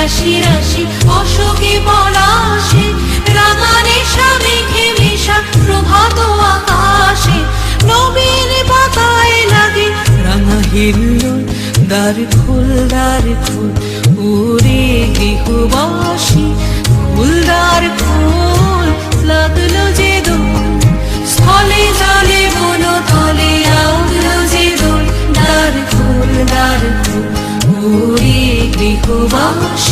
রাশি রাশি অশোকে পলাশে, রাঙা নেশা মেঘে মেশা প্রভাত আকাশে, নবীন পাতায় লাগে রাঙা হিল্লোল। দ্বার খোল ওরে গৃহবাসী, ফুলদার খোল লাগলো যে দোল, স্থলে জলে বন তলে লাগলো যে দোল। দ্বার খোল ওরে গৃহবাসী।